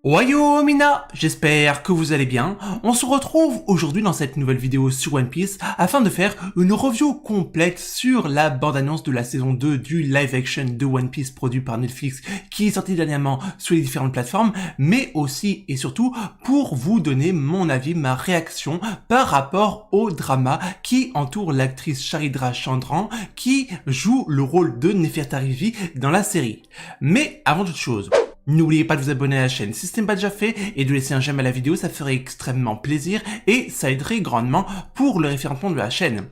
Oyo Mina, j'espère que vous allez bien. On se retrouve aujourd'hui dans cette nouvelle vidéo sur One Piece afin de faire une review complète sur la bande-annonce de la saison 2 du live-action de One Piece produit par Netflix qui est sorti dernièrement sur les différentes plateformes, mais aussi et surtout pour vous donner mon avis, ma réaction par rapport au drama qui entoure l'actrice Sharidra Chandran qui joue le rôle de Nefertari Vivi dans la série. Mais avant toute chose, n'oubliez pas de vous abonner à la chaîne si ce n'est pas déjà fait et de laisser un j'aime à la vidéo, ça ferait extrêmement plaisir et ça aiderait grandement pour le référencement de la chaîne.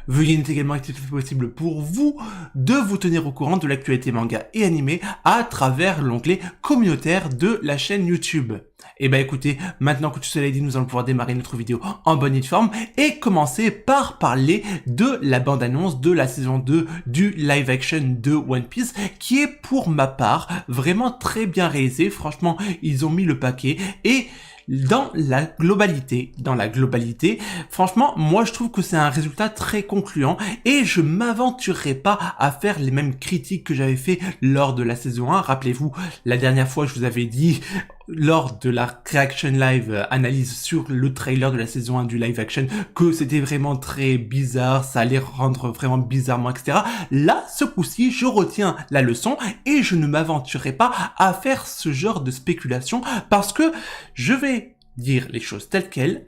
Veuillez également être possible pour vous de vous tenir au courant de l'actualité manga et animé à travers l'onglet communautaire de la chaîne YouTube. Et bah écoutez, maintenant que tout cela est dit, nous allons pouvoir démarrer notre vidéo en bonne forme et commencer par parler de la bande-annonce de la saison 2 du live-action de One Piece qui est pour ma part vraiment très bien réalisé. Franchement, ils ont mis le paquet et dans la globalité, franchement, moi je trouve que c'est un résultat très concluant et je m'aventurerai pas à faire les mêmes critiques que j'avais fait lors de la saison 1. Rappelez-vous, la dernière fois je vous avais dit lors de la Reaction Live analyse sur le trailer de la saison 1 du live action que c'était vraiment très bizarre, ça allait rendre vraiment bizarrement, etc. Là, ce coup-ci, je retiens la leçon et je ne m'aventurerai pas à faire ce genre de spéculation parce que je vais dire les choses telles quelles.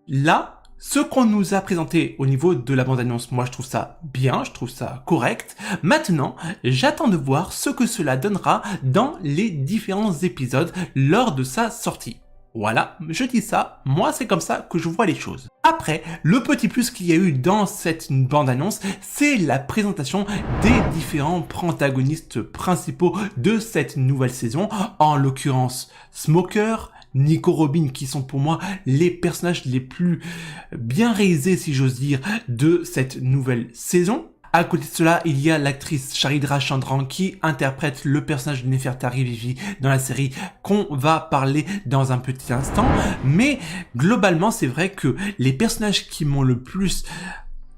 Là, ce qu'on nous a présenté au niveau de la bande-annonce, moi je trouve ça bien, je trouve ça correct. Maintenant, j'attends de voir ce que cela donnera dans les différents épisodes lors de sa sortie. Voilà, je dis ça, moi c'est comme ça que je vois les choses. Après, le petit plus qu'il y a eu dans cette bande-annonce, c'est la présentation des différents protagonistes principaux de cette nouvelle saison, en l'occurrence Smoker, Nico Robin, qui sont pour moi les personnages les plus bien réalisés, si j'ose dire, de cette nouvelle saison. À côté de cela, il y a l'actrice Sharidra Chandran qui interprète le personnage de Nefertari Vivi dans la série qu'on va parler dans un petit instant. Mais globalement, c'est vrai que les personnages qui m'ont le plus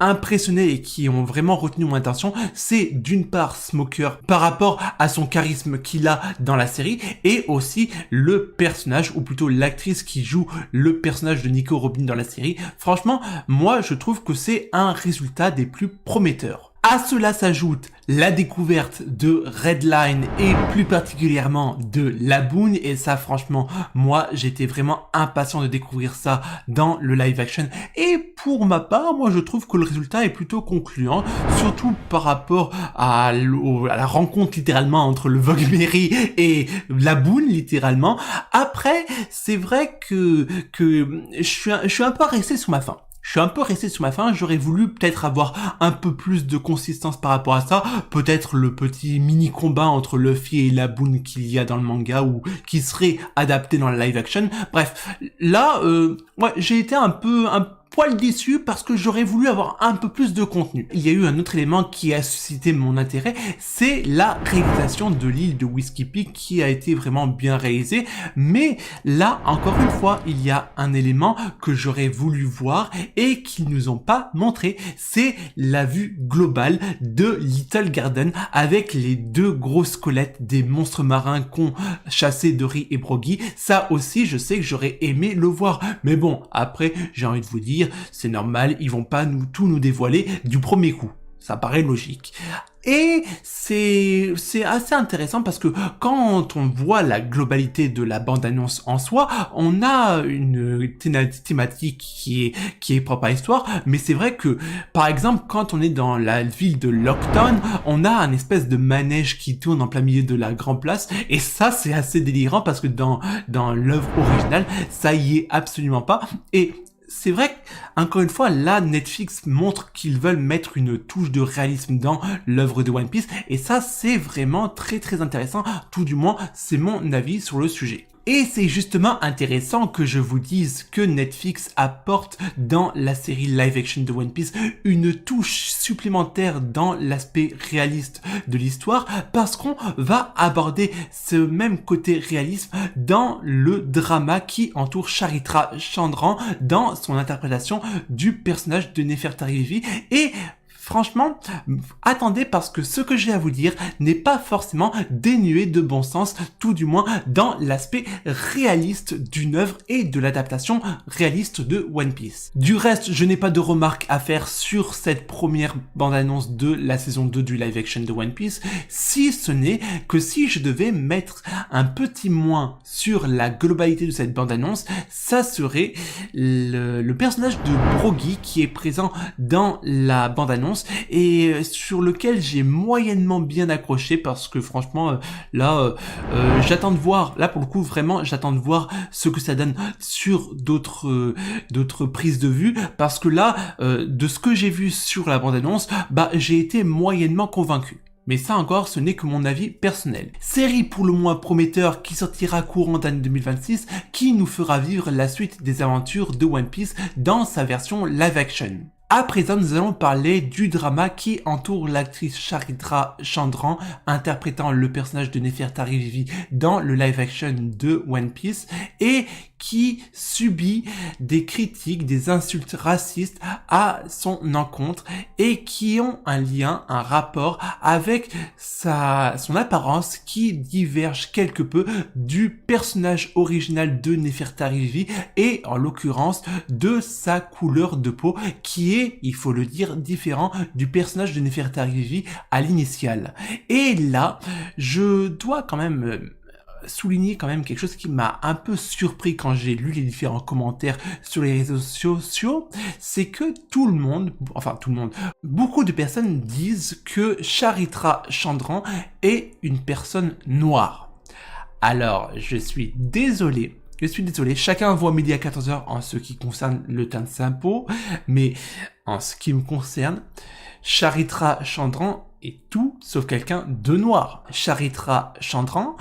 impressionné et qui ont vraiment retenu mon attention, c'est d'une part Smoker par rapport à son charisme qu'il a dans la série et aussi le personnage ou plutôt l'actrice qui joue le personnage de Nico Robin dans la série. Franchement, moi je trouve que c'est un résultat des plus prometteurs. À cela s'ajoute la découverte de Redline et plus particulièrement de Laboon et ça franchement moi j'étais vraiment impatient de découvrir ça dans le live action et pour ma part moi je trouve que le résultat est plutôt concluant, surtout par rapport à la rencontre littéralement entre le Vogue-Mary et Laboon littéralement. Après c'est vrai que je suis un peu resté sur ma faim. J'aurais voulu peut-être avoir un peu plus de consistance par rapport à ça, peut-être le petit mini-combat entre Luffy et Laboon qu'il y a dans le manga ou qui serait adapté dans le live action. Bref, là, ouais, j'ai été un poil déçu parce que j'aurais voulu avoir un peu plus de contenu. Il y a eu un autre élément qui a suscité mon intérêt, c'est la réalisation de l'île de Whiskey Peak qui a été vraiment bien réalisée, mais là, encore une fois, il y a un élément que j'aurais voulu voir et qu'ils nous ont pas montré, c'est la vue globale de Little Garden avec les deux gros squelettes des monstres marins qu'ont chassé Dory et Broggy. Ça aussi, je sais que j'aurais aimé le voir, mais bon, après, j'ai envie de vous dire, c'est normal, ils vont pas tout nous dévoiler du premier coup. Ça paraît logique. Et c'est assez intéressant parce que quand on voit la globalité de la bande-annonce en soi, on a une thématique qui est propre à l'histoire, mais c'est vrai que, par exemple, quand on est dans la ville de Lockton, on a un espèce de manège qui tourne en plein milieu de la grande place, et ça, c'est assez délirant parce que dans l'œuvre originale, ça y est absolument pas, et c'est vrai qu'encore une fois, là, Netflix montre qu'ils veulent mettre une touche de réalisme dans l'œuvre de One Piece, et ça, c'est vraiment très très intéressant, tout du moins, c'est mon avis sur le sujet. Et c'est justement intéressant que je vous dise que Netflix apporte dans la série live action de One Piece une touche supplémentaire dans l'aspect réaliste de l'histoire parce qu'on va aborder ce même côté réalisme dans le drama qui entoure Sharidra Chandran dans son interprétation du personnage de Nefertari Vivi et franchement, attendez parce que ce que j'ai à vous dire n'est pas forcément dénué de bon sens, tout du moins dans l'aspect réaliste d'une œuvre et de l'adaptation réaliste de One Piece. Du reste, je n'ai pas de remarques à faire sur cette première bande-annonce de la saison 2 du live action de One Piece, si ce n'est que si je devais mettre un petit moins sur la globalité de cette bande-annonce, ça serait le personnage de Brogy qui est présent dans la bande-annonce et sur lequel j'ai moyennement bien accroché parce que franchement j'attends de voir, là pour le coup vraiment j'attends de voir ce que ça donne sur d'autres prises de vue parce que là de ce que j'ai vu sur la bande-annonce, j'ai été moyennement convaincu. Mais ça encore, ce n'est que mon avis personnel. Série pour le moins prometteur qui sortira courant d'année 2026, qui nous fera vivre la suite des aventures de One Piece dans sa version live action. À présent, nous allons parler du drama qui entoure l'actrice Charitra Chandran, interprétant le personnage de Nefertari Vivi dans le live action de One Piece, et qui subit des critiques, des insultes racistes à son encontre, et qui ont un lien, un rapport avec son apparence qui diverge quelque peu du personnage original de Nefertari Vivi, et en l'occurrence de sa couleur de peau, qui est, il faut le dire, différent du personnage de Nefertari Vivi à l'initiale. Et là, je dois quand même souligner quand même quelque chose qui m'a un peu surpris quand j'ai lu les différents commentaires sur les réseaux sociaux, c'est que beaucoup de personnes disent que Charitra Chandran est une personne noire. Alors, je suis désolé, chacun voit midi à 14h en ce qui concerne le teint de sa peau, mais en ce qui me concerne, Charitra Chandran est tout sauf quelqu'un de noir. Charitra Chandran,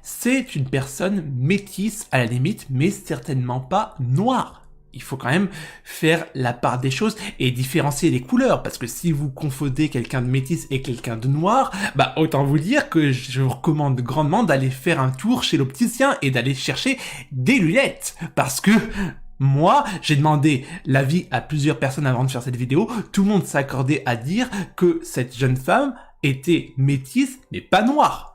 c'est une personne métisse à la limite, mais certainement pas noire. Il faut quand même faire la part des choses et différencier les couleurs, parce que si vous confondez quelqu'un de métis et quelqu'un de noir, autant vous dire que je vous recommande grandement d'aller faire un tour chez l'opticien et d'aller chercher des lunettes, parce que moi, j'ai demandé l'avis à plusieurs personnes avant de faire cette vidéo, tout le monde s'accordait à dire que cette jeune femme était métisse, mais pas noire.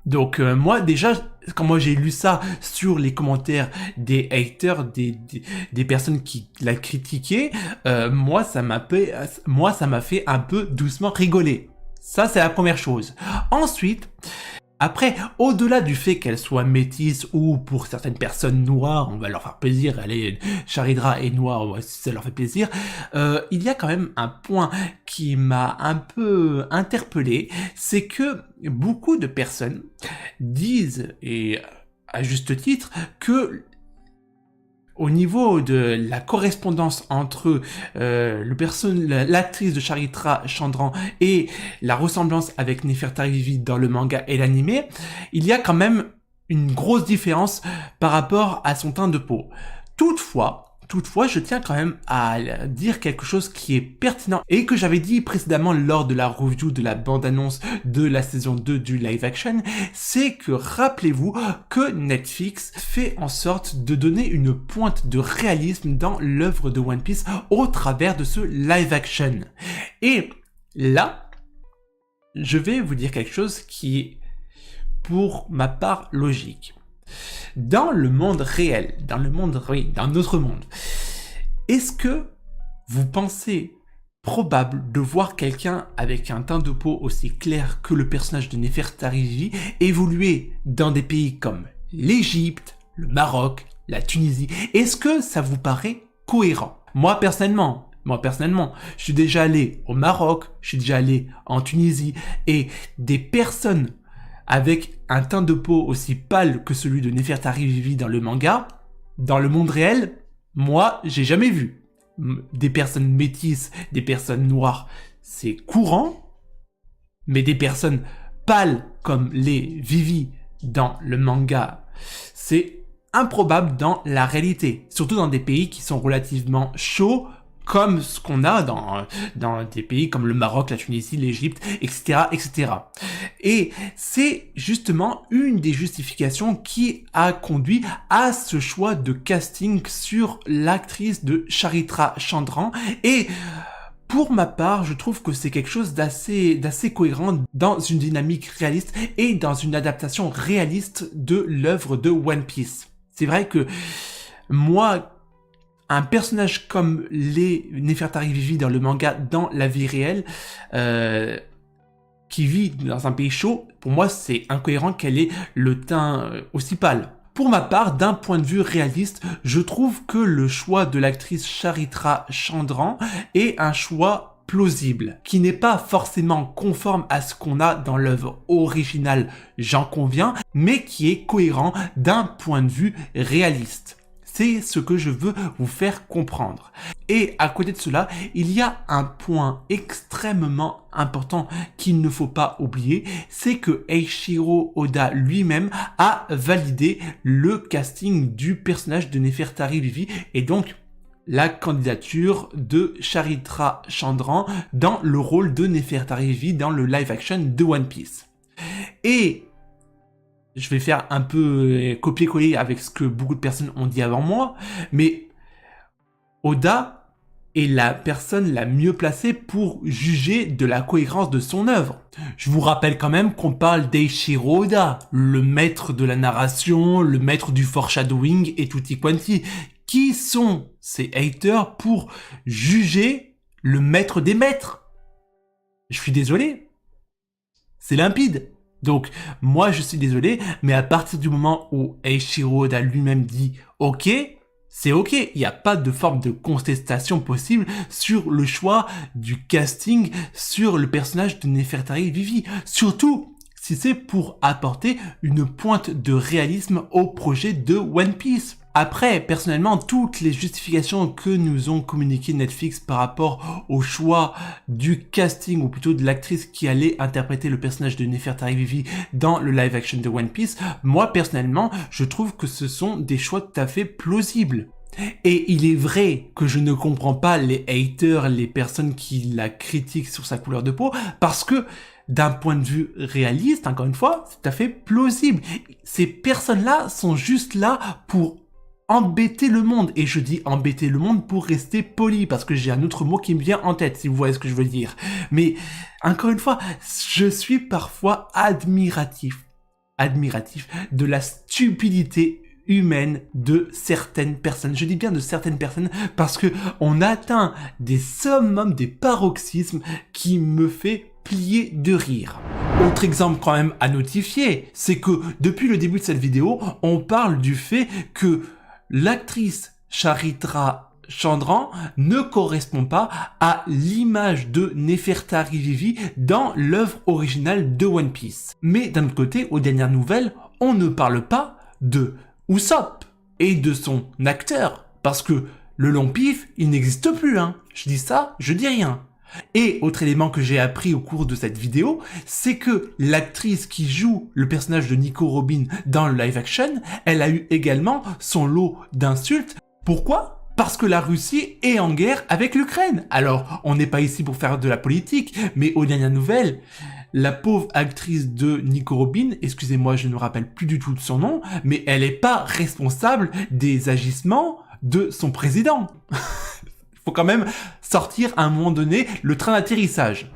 Donc moi déjà, quand j'ai lu ça sur les commentaires des haters, des personnes qui la critiquaient, moi ça m'a fait un peu doucement rigoler. Ça c'est la première chose. Ensuite, après, au-delà du fait qu'elle soit métisse ou pour certaines personnes noires, on va leur faire plaisir, Charitra est noire, ouais, si ça leur fait plaisir, il y a quand même un point qui m'a un peu interpellé, c'est que beaucoup de personnes disent, et à juste titre, que au niveau de la correspondance entre l'actrice de Charitra Chandran et la ressemblance avec Nefertari Vivi dans le manga et l'anime, il y a quand même une grosse différence par rapport à son teint de peau. Toutefois, je tiens quand même à dire quelque chose qui est pertinent et que j'avais dit précédemment lors de la review de la bande-annonce de la saison 2 du live action, c'est que rappelez-vous que Netflix fait en sorte de donner une pointe de réalisme dans l'œuvre de One Piece au travers de ce live action. Et là, je vais vous dire quelque chose qui est pour ma part logique. Dans le monde réel, dans notre monde, est-ce que vous pensez probable de voir quelqu'un avec un teint de peau aussi clair que le personnage de Nefertari Vivi évoluer dans des pays comme l'Égypte, le Maroc, la Tunisie? Est-ce que ça vous paraît cohérent? Moi personnellement, je suis déjà allé au Maroc, je suis déjà allé en Tunisie, et des personnes avec un teint de peau aussi pâle que celui de Nefertari Vivi dans le manga, dans le monde réel, moi, j'ai jamais vu. Des personnes métisses, des personnes noires, c'est courant, mais des personnes pâles comme les Vivi dans le manga, c'est improbable dans la réalité. Surtout dans des pays qui sont relativement chauds, comme ce qu'on a dans des pays comme le Maroc, la Tunisie, l'Égypte, etc., etc. Et c'est justement une des justifications qui a conduit à ce choix de casting sur l'actrice de Charitra Chandran. Et Pour ma part, je trouve que c'est quelque chose d'assez cohérent dans une dynamique réaliste et dans une adaptation réaliste de l'œuvre de One Piece. C'est vrai que moi, un personnage comme les Nefertari Vivi dans le manga, dans la vie réelle, qui vit dans un pays chaud, pour moi c'est incohérent qu'elle ait le teint aussi pâle. Pour ma part, d'un point de vue réaliste, je trouve que le choix de l'actrice Charitra Chandran est un choix plausible, qui n'est pas forcément conforme à ce qu'on a dans l'œuvre originale, j'en conviens, mais qui est cohérent d'un point de vue réaliste. C'est ce que je veux vous faire comprendre. Et à côté de cela, il y a un point extrêmement important qu'il ne faut pas oublier, c'est que Eiichiro Oda lui-même a validé le casting du personnage de Nefertari Vivi et donc la candidature de Charitra Chandran dans le rôle de Nefertari Vivi dans le live action de One Piece. Et je vais faire un peu copier-coller avec ce que beaucoup de personnes ont dit avant moi, mais Oda est la personne la mieux placée pour juger de la cohérence de son œuvre. Je vous rappelle quand même qu'on parle d'Eiichiro Oda, le maître de la narration, le maître du foreshadowing et tutti quanti. Qui sont ces haters pour juger le maître des maîtres? Je suis désolé, c'est limpide. Donc, moi je suis désolé, mais à partir du moment où Eiichiro Oda lui-même dit « Ok », c'est ok, il n'y a pas de forme de contestation possible sur le choix du casting sur le personnage de Nefertari Vivi. Surtout si c'est pour apporter une pointe de réalisme au projet de One Piece. Après, personnellement, toutes les justifications que nous ont communiquées Netflix par rapport au choix du casting, ou plutôt de l'actrice qui allait interpréter le personnage de Nefertari Vivi dans le live action de One Piece, moi personnellement, je trouve que ce sont des choix tout à fait plausibles. Et il est vrai que je ne comprends pas les haters, les personnes qui la critiquent sur sa couleur de peau, parce que d'un point de vue réaliste, encore une fois, c'est tout à fait plausible. Ces personnes-là sont juste là pour embêter le monde, et je dis embêter le monde pour rester poli, parce que j'ai un autre mot qui me vient en tête, si vous voyez ce que je veux dire. Mais, encore une fois, je suis parfois admiratif de la stupidité humaine de certaines personnes. Je dis bien de certaines personnes, parce que on atteint des summums, des paroxysmes qui me fait plier de rire. Autre exemple quand même à notifier, c'est que depuis le début de cette vidéo, on parle du fait que l'actrice Charitra Chandran ne correspond pas à l'image de Nefertari Vivi dans l'œuvre originale de One Piece. Mais d'un autre côté, aux dernières nouvelles, on ne parle pas de Usopp et de son acteur, parce que le long pif, il n'existe plus, hein. Je dis ça, je dis rien. Et autre élément que j'ai appris au cours de cette vidéo, c'est que l'actrice qui joue le personnage de Nico Robin dans le live action, elle a eu également son lot d'insultes. Pourquoi ? Parce que la Russie est en guerre avec l'Ukraine. Alors, on n'est pas ici pour faire de la politique, mais aux dernières nouvelles, la pauvre actrice de Nico Robin, excusez-moi, je ne me rappelle plus du tout de son nom, mais elle n'est pas responsable des agissements de son président. Faut quand même sortir à un moment donné le train d'atterrissage.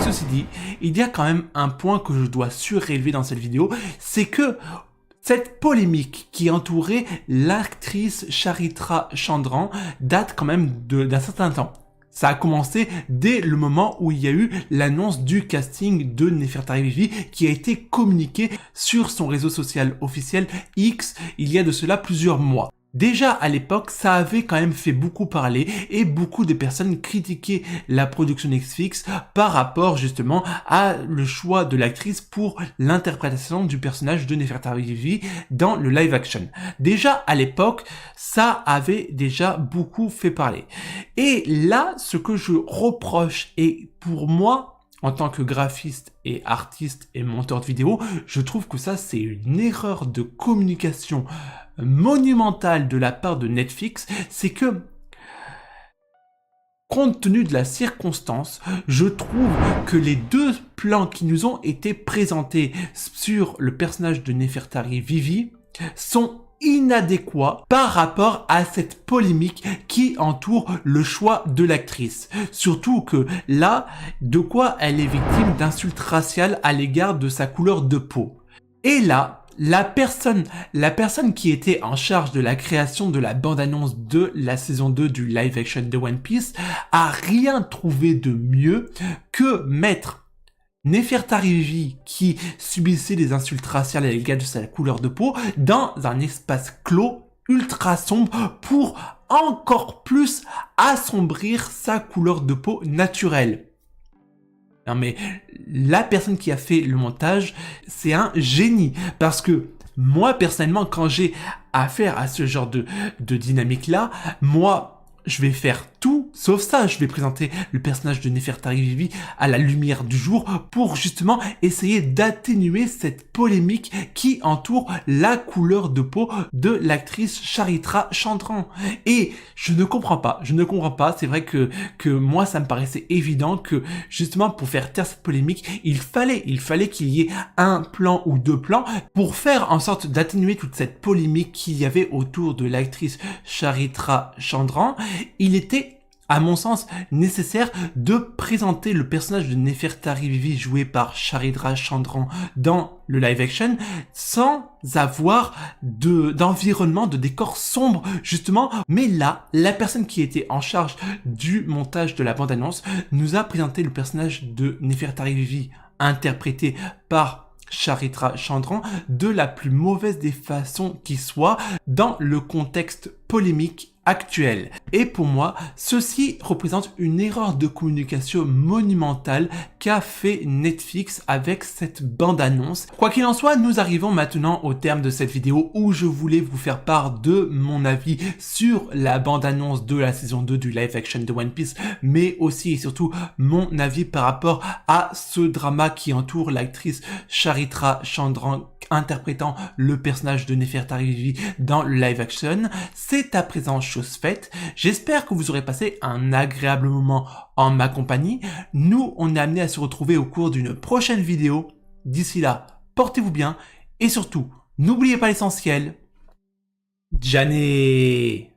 Ceci dit, il y a quand même un point que je dois surélever dans cette vidéo, c'est que cette polémique qui entourait l'actrice Charitra Chandran date quand même d'un certain temps. Ça a commencé dès le moment où il y a eu l'annonce du casting de Nefertari Vivi qui a été communiqué sur son réseau social officiel X il y a de cela plusieurs mois. Déjà à l'époque, ça avait quand même fait beaucoup parler et beaucoup de personnes critiquaient la production Netflix par rapport justement à le choix de l'actrice pour l'interprétation du personnage de Nefertari Vivi dans le live action. Déjà à l'époque, ça avait déjà beaucoup fait parler. Et là, ce que je reproche, et pour moi, en tant que graphiste et artiste et monteur de vidéo, je trouve que ça c'est une erreur de communication monumentale de la part de Netflix, c'est que compte tenu de la circonstance, je trouve que les deux plans qui nous ont été présentés sur le personnage de Nefertari Vivi sont inadéquat par rapport à cette polémique qui entoure le choix de l'actrice. Surtout que là, de quoi elle est victime d'insultes raciales à l'égard de sa couleur de peau. Et là, la personne qui était en charge de la création de la bande-annonce de la saison 2 du live action de One Piece a rien trouvé de mieux que mettre Nefertari, qui subissait des insultes raciales à l'égard de sa couleur de peau, dans un espace clos ultra sombre pour encore plus assombrir sa couleur de peau naturelle. Non mais la personne qui a fait le montage, c'est un génie, parce que moi personnellement, quand j'ai affaire à ce genre de dynamique là, moi je vais faire tout sauf ça. Je vais présenter le personnage de Nefertari à la lumière du jour pour justement essayer d'atténuer cette polémique qui entoure la couleur de peau de l'actrice Charitra Chandran. Et je ne comprends pas. C'est vrai que moi ça me paraissait évident que justement pour faire taire cette polémique, il fallait qu'il y ait un plan ou deux plans pour faire en sorte d'atténuer toute cette polémique qu'il y avait autour de l'actrice Charitra Chandran. Il était, à mon sens, nécessaire de présenter le personnage de Nefertari joué par Charitra Chandran dans le live action sans avoir d'environnement, de décor sombre justement. Mais là, la personne qui était en charge du montage de la bande-annonce nous a présenté le personnage de Nefertari interprété par Charitra Chandran de la plus mauvaise des façons qui soit dans le contexte polémique actuel. Et pour moi, ceci représente une erreur de communication monumentale qu'a fait Netflix avec cette bande-annonce. Quoi qu'il en soit, nous arrivons maintenant au terme de cette vidéo où je voulais vous faire part de mon avis sur la bande-annonce de la saison 2 du live action de One Piece, mais aussi et surtout mon avis par rapport à ce drama qui entoure l'actrice Charitra Chandran interprétant le personnage de Nefertari dans le live action. C'est à présent chose faite. J'espère que vous aurez passé un agréable moment en ma compagnie. Nous, on est amené à se retrouver au cours d'une prochaine vidéo. D'ici là, portez-vous bien et surtout, n'oubliez pas l'essentiel. Jané!